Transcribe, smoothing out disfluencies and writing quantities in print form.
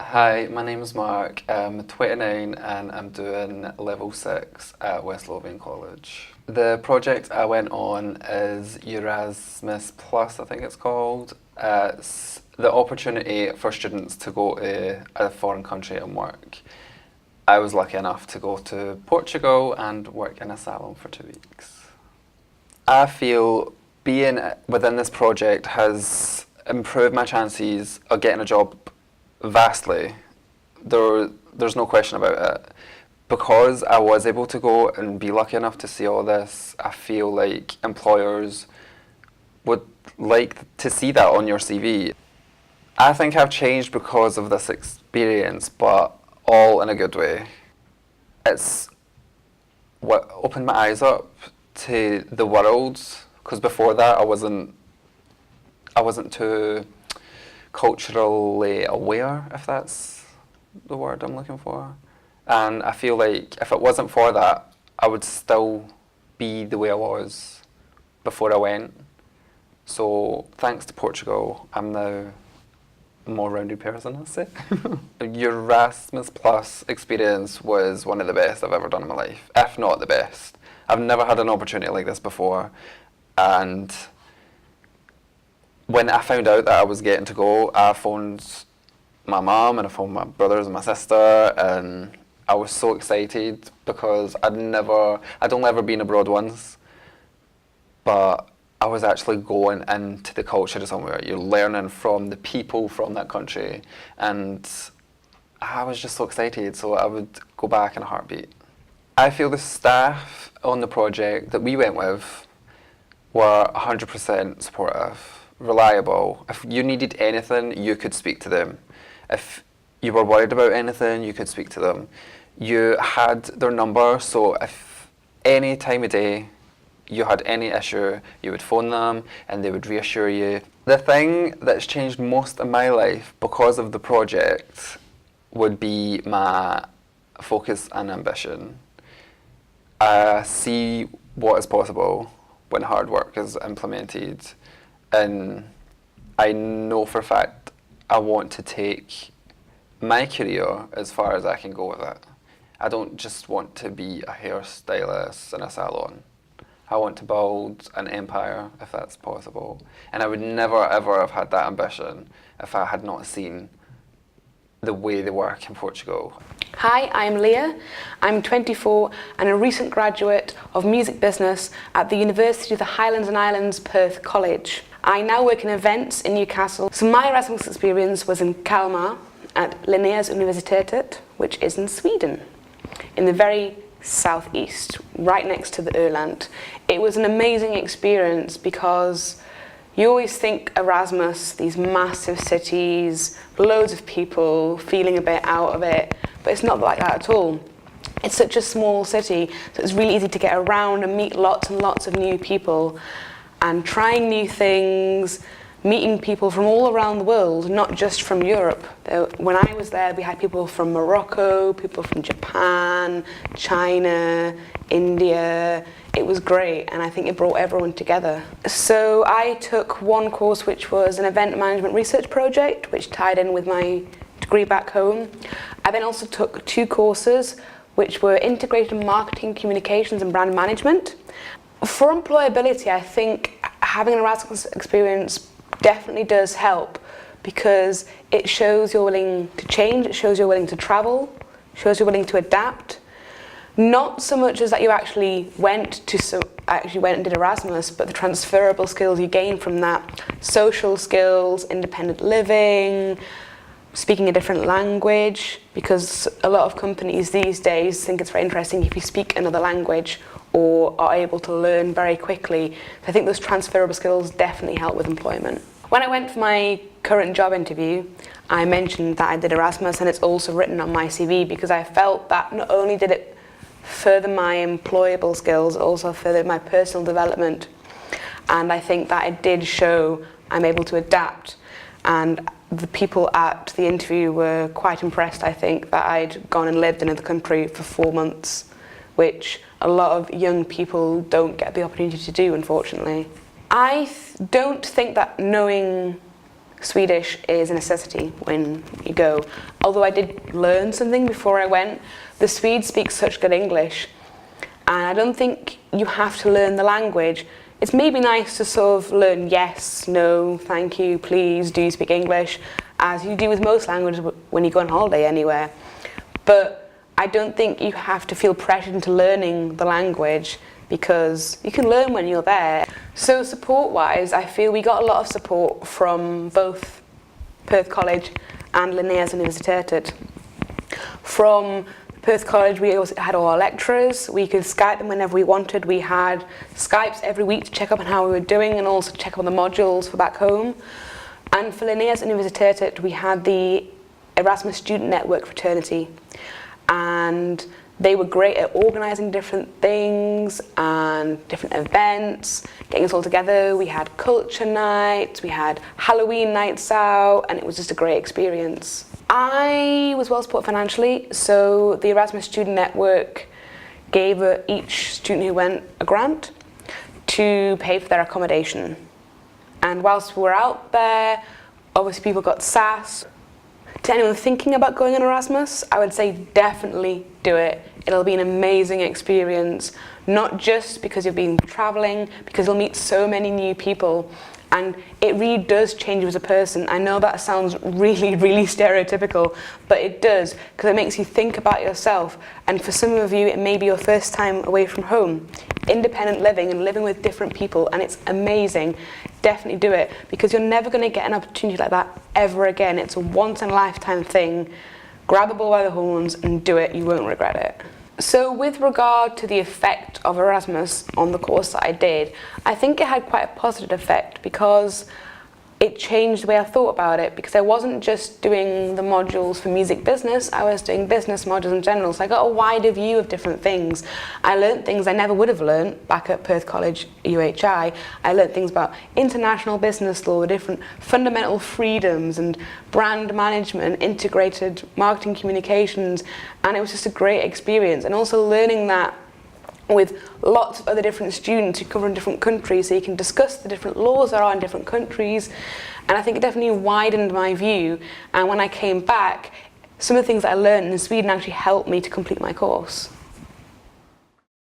Hi, my name is Mark. I'm 29 and I'm doing level 6 at West Lothian College. The project I went on is Erasmus Plus, I think it's called. It's the opportunity for students to go to a foreign country and work. I was lucky enough to go to Portugal and work in a salon for 2 weeks. I feel being within this project has improved my chances of getting a job vastly. There's no question about it. Because I was able to go and be lucky enough to see all this, I feel like employers would like to see that on your CV. I think I've changed because of this experience, but all in a good way. It's what opened my eyes up to the world, because before that I wasn't too culturally aware, if that's the word I'm looking for. And I feel like if it wasn't for that, I would still be the way I was before I went. So thanks to Portugal, I'm now a more rounded person, I'd say. Your Erasmus Plus experience was one of the best I've ever done in my life, if not the best. I've never had an opportunity like this before, and when I found out that I was getting to go, I phoned my mum and I phoned my brothers and my sister, and I was so excited because I'd only ever been abroad once, but I was actually going into the culture of somewhere. You're learning from the people from that country, and I was just so excited, so I would go back in a heartbeat. I feel the staff on the project that we went with were 100% supportive, reliable. If you needed anything, you could speak to them. If you were worried about anything, you could speak to them. You had their number, so if any time of day you had any issue, you would phone them and they would reassure you. The thing that's changed most in my life because of the project would be my focus and ambition. I see what is possible when hard work is implemented, and I know for a fact I want to take my career as far as I can go with it. I don't just want to be a hairstylist in a salon. I want to build an empire, if that's possible. And I would never ever have had that ambition if I had not seen the way they work in Portugal. Hi, I'm Leah. I'm 24 and a recent graduate of music business at the University of the Highlands and Islands, Perth College. I now work in events in Newcastle. So my Erasmus experience was in Kalmar at Linnéas Universitetet, which is in Sweden, in the very southeast, right next to the Öland. It was an amazing experience because you always think Erasmus, these massive cities, loads of people, feeling a bit out of it, but it's not like that at all. It's such a small city, so it's really easy to get around and meet lots and lots of new people, and trying new things, meeting people from all around the world, not just from Europe. When I was there, we had people from Morocco, people from Japan, China, India. It was great, and I think it brought everyone together. So I took one course which was an event management research project, which tied in with my degree back home. I then also took 2 courses which were integrated marketing, communications and brand management. For employability, I think having an Erasmus experience definitely does help, because it shows you're willing to change, it shows you're willing to travel, shows you're willing to adapt. Not so much as that you actually went and did Erasmus, but the transferable skills you gain from that, social skills, independent living, speaking a different language, because a lot of companies these days think it's very interesting if you speak another language or are able to learn very quickly. I think those transferable skills definitely help with employment. When I went for my current job interview, I mentioned that I did Erasmus, and it's also written on my CV because I felt that not only did it further my employable skills, it also furthered my personal development. And I think that it did show I'm able to adapt, and the people at the interview were quite impressed, I think, that I'd gone and lived in another country for 4 months, which a lot of young people don't get the opportunity to do, unfortunately. I don't think that knowing Swedish is a necessity when you go. Although I did learn something before I went, the Swedes speak such good English, and I don't think you have to learn the language. It's maybe nice to sort of learn yes, no, thank you, please, do you speak English, as you do with most languages when you go on holiday anywhere. But I don't think you have to feel pressured into learning the language, because you can learn when you're there. So support-wise, I feel we got a lot of support from both Perth College and Linnéas Universitetet. From Perth College, we also had all our lecturers. We could Skype them whenever we wanted. We had Skypes every week to check up on how we were doing and also check up on the modules for back home. And for Linnéas Universitetet, we had the Erasmus Student Network fraternity. And they were great at organising different things and different events, getting us all together. We had culture nights, we had Halloween nights out, and it was just a great experience. I was well supported financially, so the Erasmus Student Network gave each student who went a grant to pay for their accommodation. And whilst we were out there, obviously people got SAS. To anyone thinking about going on Erasmus, I would say definitely do it. It'll be an amazing experience, not just because you've been travelling, because you'll meet so many new people, and it really does change you as a person. I know that sounds really, really stereotypical, but it does, because it makes you think about yourself, and for some of you it may be your first time away from home. Independent living and living with different people, and it's amazing. Definitely do it, because you're never going to get an opportunity like that ever again. It's a once in a lifetime thing. Grab the bull by the horns and do it, you won't regret it. So with regard to the effect of Erasmus on the course that I did, I think it had quite a positive effect, because it changed the way I thought about it, because I wasn't just doing the modules for music business, I was doing business modules in general, so I got a wider view of different things. I learned things I never would have learned back at Perth College UHI. I learned things about international business law, different fundamental freedoms and brand management, integrated marketing communications, and it was just a great experience. And also learning that with lots of other different students who come from different countries, so you can discuss the different laws there are in different countries. And I think it definitely widened my view, and when I came back, some of the things that I learned in Sweden actually helped me to complete my course.